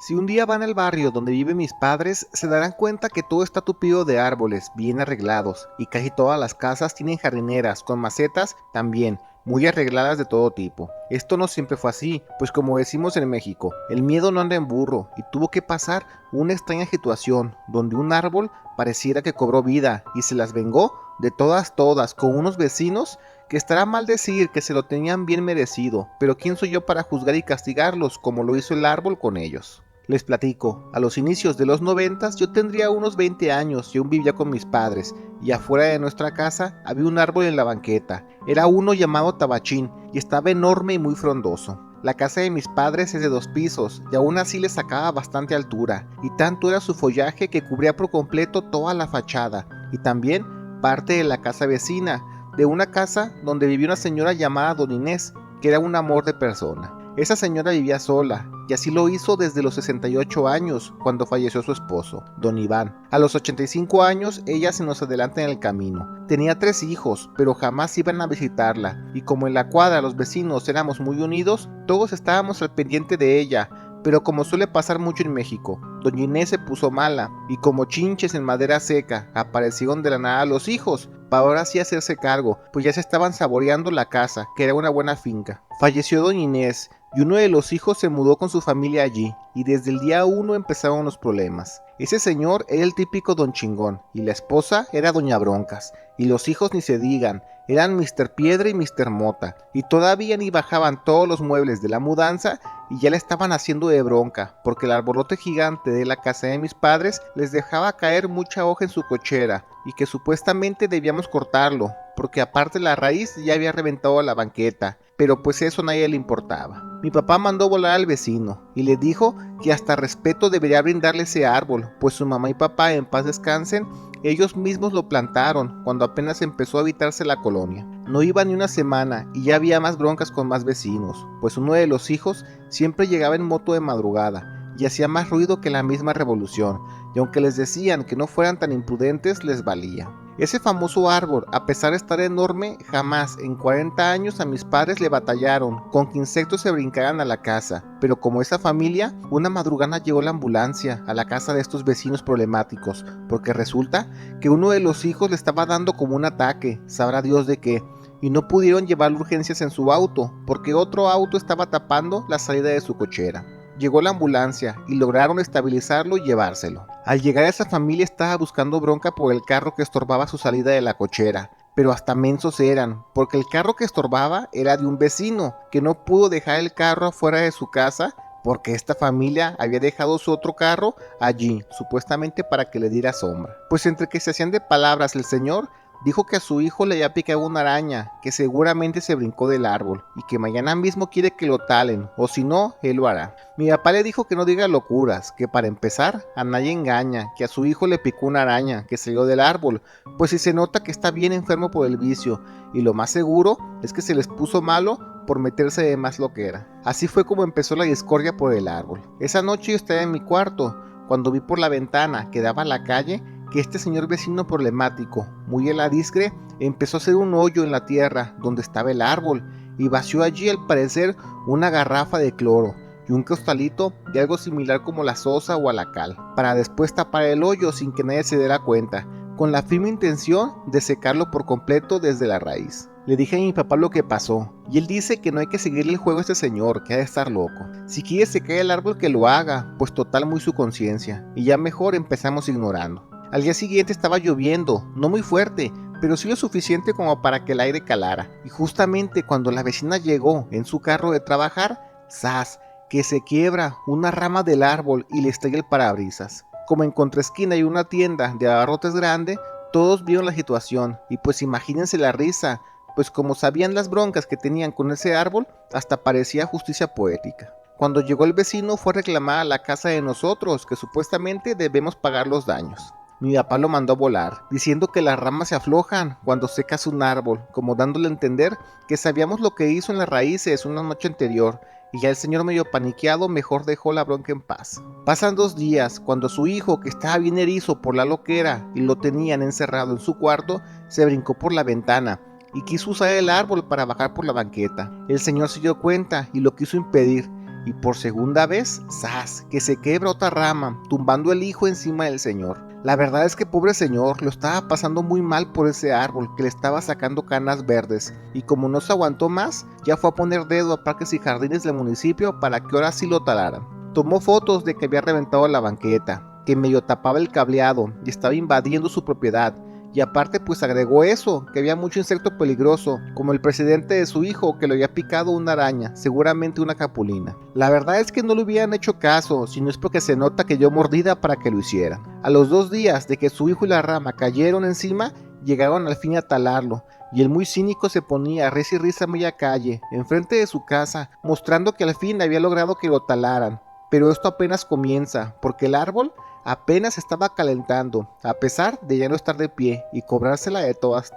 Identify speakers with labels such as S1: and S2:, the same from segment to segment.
S1: Si un día van al barrio donde viven mis padres, se darán cuenta que todo está tupido de árboles, bien arreglados, y casi todas las casas tienen jardineras, con macetas también, muy arregladas de todo tipo. Esto no siempre fue así, pues como decimos en México, el miedo no anda en burro, y tuvo que pasar una extraña situación, donde un árbol pareciera que cobró vida, y se las vengó de todas, con unos vecinos que estará mal decir que se lo tenían bien merecido, pero ¿quién soy yo para juzgar y castigarlos como lo hizo el árbol con ellos? Les platico, a los inicios de los 90 yo tendría unos 20 años y aún vivía con mis padres, y afuera de nuestra casa había un árbol en la banqueta. Era uno llamado tabachín y estaba enorme y muy frondoso. La casa de mis padres es de 2 pisos y aún así le sacaba bastante altura, y tanto era su follaje que cubría por completo toda la fachada, y también parte de la casa vecina, de una casa donde vivía una señora llamada Don Inés, que era un amor de persona. Esa señora vivía sola, y así lo hizo desde los 68 años, cuando falleció su esposo, don Iván. A los 85 años, ella se nos adelanta en el camino. Tenía 3 hijos, pero jamás iban a visitarla, y como en la cuadra los vecinos éramos muy unidos, todos estábamos al pendiente de ella, pero como suele pasar mucho en México, doña Inés se puso mala, y como chinches en madera seca, aparecieron de la nada los hijos, para ahora sí hacerse cargo, pues ya se estaban saboreando la casa, que era una buena finca. Falleció doña Inés, y uno de los hijos se mudó con su familia allí, y desde el día 1 empezaron los problemas. Ese señor era el típico don chingón, y la esposa era doña Broncas, y los hijos ni se digan, eran Mr. Piedra y Mr. Mota, y todavía ni bajaban todos los muebles de la mudanza, y ya le estaban haciendo de bronca, porque el arbolote gigante de la casa de mis padres les dejaba caer mucha hoja en su cochera, y que supuestamente debíamos cortarlo, porque aparte la raíz ya había reventado la banqueta, pero pues eso a nadie le importaba. Mi papá mandó volar al vecino, y le dijo que hasta respeto debería brindarle ese árbol, pues su mamá y papá, en paz descansen, ellos mismos lo plantaron cuando apenas empezó a habitarse la colonia. No iba ni una semana y ya había más broncas con más vecinos, pues uno de los hijos siempre llegaba en moto de madrugada y hacía más ruido que la misma revolución, y aunque les decían que no fueran tan imprudentes, les valía. Ese famoso árbol, a pesar de estar enorme, jamás en 40 años a mis padres le batallaron con que insectos se brincaran a la casa, pero como esa familia, una madrugada llegó la ambulancia a la casa de estos vecinos problemáticos, porque resulta que uno de los hijos le estaba dando como un ataque, sabrá Dios de qué, y no pudieron llevarlo urgencias en su auto, porque otro auto estaba tapando la salida de su cochera. Llegó la ambulancia y lograron estabilizarlo y llevárselo. Al llegar esa familia estaba buscando bronca por el carro que estorbaba su salida de la cochera, pero hasta mensos eran, porque el carro que estorbaba era de un vecino, que no pudo dejar el carro afuera de su casa porque esta familia había dejado su otro carro allí, supuestamente para que le diera sombra. Pues entre que se hacían de palabras el señor dijo que a su hijo le había picado una araña, que seguramente se brincó del árbol, y que mañana mismo quiere que lo talen, o si no, él lo hará. Mi papá le dijo que no diga locuras, que para empezar, a nadie engaña, que a su hijo le picó una araña, que salió del árbol, pues si se nota que está bien enfermo por el vicio, y lo más seguro es que se les puso malo por meterse de más loquera. Así fue como empezó la discordia por el árbol. Esa noche yo estaba en mi cuarto, cuando vi por la ventana que daba a la calle, que este señor vecino problemático, muy a la discre, empezó a hacer un hoyo en la tierra donde estaba el árbol y vació allí al parecer una garrafa de cloro y un costalito de algo similar como la sosa o a la cal, para después tapar el hoyo sin que nadie se diera cuenta, con la firme intención de secarlo por completo desde la raíz. Le dije a mi papá lo que pasó, y él dice que no hay que seguirle el juego a este señor, que ha de estar loco. Si quiere secar el árbol que lo haga, pues total muy su conciencia, y ya mejor empezamos ignorando. Al día siguiente estaba lloviendo, no muy fuerte, pero sí lo suficiente como para que el aire calara, y justamente cuando la vecina llegó en su carro de trabajar, ¡zas!, que se quiebra una rama del árbol y le estalla el parabrisas. Como en contraesquina hay una tienda de abarrotes grande, todos vieron la situación, y pues imagínense la risa, pues como sabían las broncas que tenían con ese árbol, hasta parecía justicia poética. Cuando llegó el vecino fue a reclamar a la casa de nosotros, que supuestamente debemos pagar los daños. Mi papá lo mandó a volar, diciendo que las ramas se aflojan cuando secas un árbol, como dándole a entender que sabíamos lo que hizo en las raíces una noche anterior, y ya el señor medio paniqueado mejor dejó la bronca en paz. Pasan 2 días, cuando su hijo, que estaba bien erizo por la loquera y lo tenían encerrado en su cuarto, se brincó por la ventana y quiso usar el árbol para bajar por la banqueta. El señor se dio cuenta y lo quiso impedir, y por segunda vez, ¡zas!, que se quebra otra rama, tumbando el hijo encima del señor. La verdad es que pobre señor lo estaba pasando muy mal por ese árbol que le estaba sacando canas verdes, y como no se aguantó más, ya fue a poner dedo a Parques y Jardines del municipio para que ahora sí lo talaran. Tomó fotos de que había reventado la banqueta, que medio tapaba el cableado y estaba invadiendo su propiedad, y aparte pues agregó eso, que había mucho insecto peligroso, como el precedente de su hijo que le había picado una araña, seguramente una capulina. La verdad es que no le hubieran hecho caso, si no es porque se nota que dio mordida para que lo hicieran. A los 2 días de que su hijo y la rama cayeron encima, llegaron al fin a talarlo, y el muy cínico se ponía a risa y risa a media calle, enfrente de su casa, mostrando que al fin había logrado que lo talaran. Pero esto apenas comienza, porque el árbol apenas estaba calentando, a pesar de ya no estar de pie y cobrársela de todas.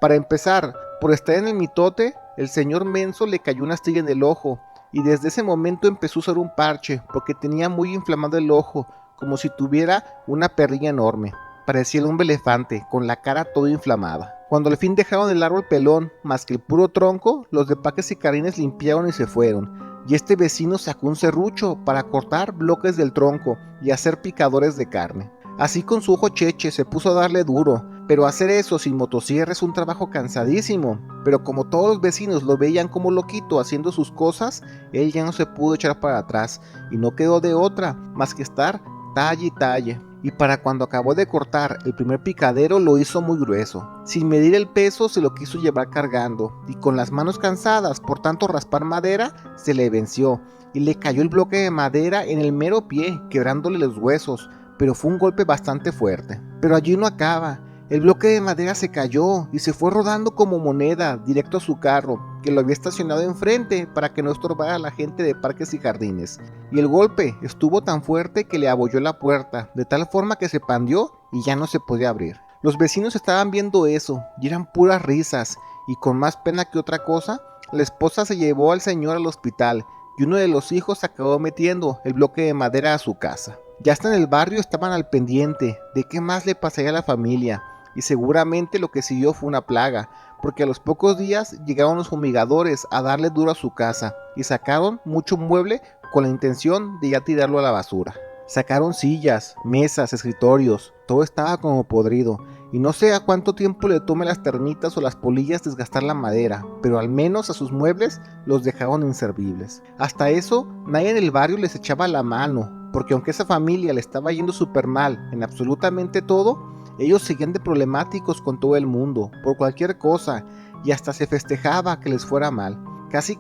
S1: Para empezar, por estar en el mitote, el señor menso le cayó una astilla en el ojo, y desde ese momento empezó a usar un parche, porque tenía muy inflamado el ojo, como si tuviera una perrilla enorme. Parecía el hombre elefante, con la cara toda inflamada. Cuando al fin dejaron el árbol pelón, más que el puro tronco, los de Parques y Jardines limpiaron y se fueron, y este vecino sacó un serrucho para cortar bloques del tronco y hacer picadores de carne. Así con su ojo cheche se puso a darle duro, pero hacer eso sin motosierra es un trabajo cansadísimo. Pero como todos los vecinos lo veían como loquito haciendo sus cosas, él ya no se pudo echar para atrás y no quedó de otra más que estar talle y talle. Y para cuando acabó de cortar el primer picadero lo hizo muy grueso. Sin medir el peso se lo quiso llevar cargando, y con las manos cansadas por tanto raspar madera, se le venció, y le cayó el bloque de madera en el mero pie, quebrándole los huesos, pero fue un golpe bastante fuerte. Pero allí no acaba. El bloque de madera se cayó y se fue rodando como moneda directo a su carro, que lo había estacionado enfrente para que no estorbara a la gente de Parques y Jardines. Y el golpe estuvo tan fuerte que le abolló la puerta, de tal forma que se pandeó y ya no se podía abrir. Los vecinos estaban viendo eso y eran puras risas, y con más pena que otra cosa, la esposa se llevó al señor al hospital y uno de los hijos acabó metiendo el bloque de madera a su casa. Ya hasta en el barrio estaban al pendiente de qué más le pasaría a la familia, y seguramente lo que siguió fue una plaga, porque a los pocos días llegaron los fumigadores a darle duro a su casa y sacaron mucho mueble con la intención de ya tirarlo a la basura. Sacaron sillas, mesas, escritorios, todo estaba como podrido, y no sé a cuánto tiempo le tome las termitas o las polillas desgastar la madera, pero al menos a sus muebles los dejaron inservibles. Hasta eso, nadie en el barrio les echaba la mano, porque aunque esa familia le estaba yendo súper mal en absolutamente todo, ellos seguían de problemáticos con todo el mundo, por cualquier cosa, y hasta se festejaba que les fuera mal. Casi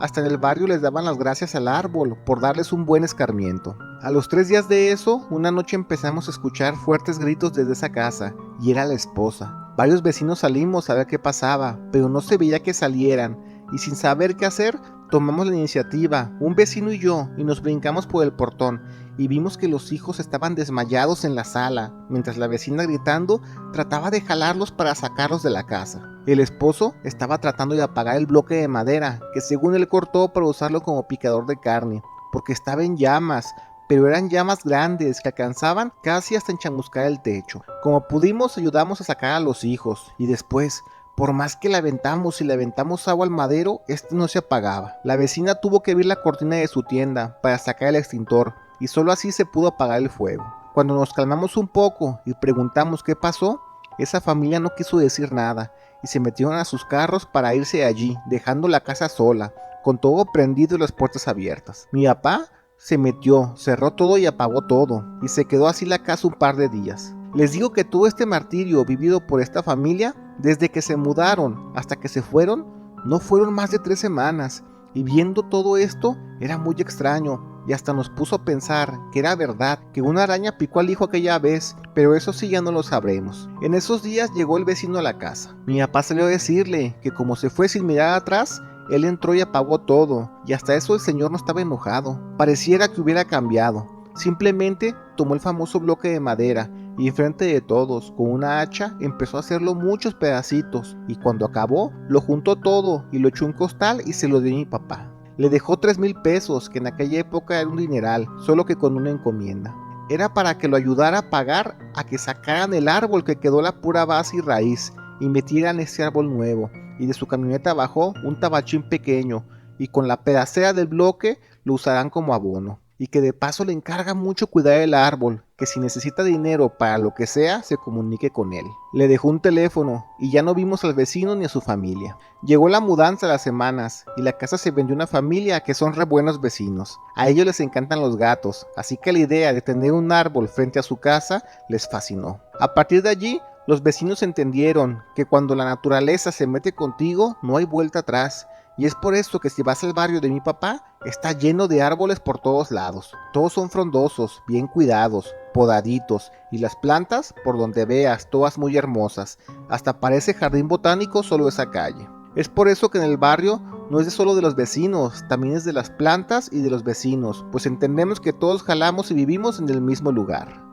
S1: hasta en el barrio les daban las gracias al árbol por darles un buen escarmiento. A los 3 días de eso, una noche empezamos a escuchar fuertes gritos desde esa casa, y era la esposa. Varios vecinos salimos a ver qué pasaba, pero no se veía que salieran, y sin saber qué hacer, tomamos la iniciativa, un vecino y yo, y nos brincamos por el portón, y vimos que los hijos estaban desmayados en la sala, mientras la vecina gritando trataba de jalarlos para sacarlos de la casa. El esposo estaba tratando de apagar el bloque de madera, que según él cortó para usarlo como picador de carne, porque estaba en llamas, pero eran llamas grandes que alcanzaban casi hasta enchamuscar el techo. Como pudimos ayudamos a sacar a los hijos, y después, por más que le aventamos y le aventamos agua al madero, este no se apagaba. La vecina tuvo que abrir la cortina de su tienda para sacar el extintor, y solo así se pudo apagar el fuego. Cuando nos calmamos un poco y preguntamos qué pasó, esa familia no quiso decir nada, y se metieron a sus carros para irse de allí, dejando la casa sola, con todo prendido y las puertas abiertas. Mi papá se metió, cerró todo y apagó todo, y se quedó así la casa un par de días. Les digo que todo este martirio vivido por esta familia, desde que se mudaron hasta que se fueron, no fueron más de 3 semanas, y viendo todo esto era muy extraño, y hasta nos puso a pensar que era verdad que una araña picó al hijo aquella vez, pero eso sí ya no lo sabremos. En esos días llegó el vecino a la casa. Mi papá salió a decirle que como se fue sin mirar atrás, él entró y apagó todo, y hasta eso el señor no estaba enojado, pareciera que hubiera cambiado. Simplemente tomó el famoso bloque de madera y enfrente de todos, con una hacha, empezó a hacerlo muchos pedacitos, y cuando acabó, lo juntó todo y lo echó en un costal y se lo dio a mi papá. Le dejó 3,000 pesos, que en aquella época era un dineral, solo que con una encomienda. Era para que lo ayudara a pagar a que sacaran el árbol que quedó la pura base y raíz, y metieran ese árbol nuevo, y de su camioneta bajó un tabachín pequeño, y con la pedacera del bloque lo usarán como abono. Y que de paso le encarga mucho cuidar el árbol, que si necesita dinero para lo que sea, se comunique con él. Le dejó un teléfono y ya no vimos al vecino ni a su familia. Llegó la mudanza a las semanas y la casa se vendió a una familia que son re buenos vecinos. A ellos les encantan los gatos, así que la idea de tener un árbol frente a su casa les fascinó. A partir de allí, los vecinos entendieron que cuando la naturaleza se mete contigo, no hay vuelta atrás. Y es por esto que si vas al barrio de mi papá, está lleno de árboles por todos lados. Todos son frondosos, bien cuidados, podaditos, y las plantas, por donde veas, todas muy hermosas. Hasta parece jardín botánico solo esa calle. Es por eso que en el barrio no es solo de los vecinos, también es de las plantas y de los vecinos, pues entendemos que todos jalamos y vivimos en el mismo lugar.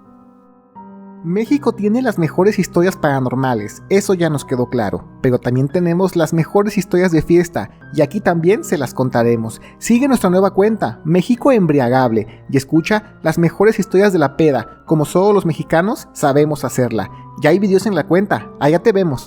S1: México tiene las mejores historias paranormales, eso ya nos quedó claro, pero también tenemos las mejores historias de fiesta, y aquí también se las contaremos. Sigue nuestra nueva cuenta, México Embriagable, y escucha las mejores historias de la peda, como solo los mexicanos sabemos hacerla. Ya hay videos en la cuenta, allá te vemos.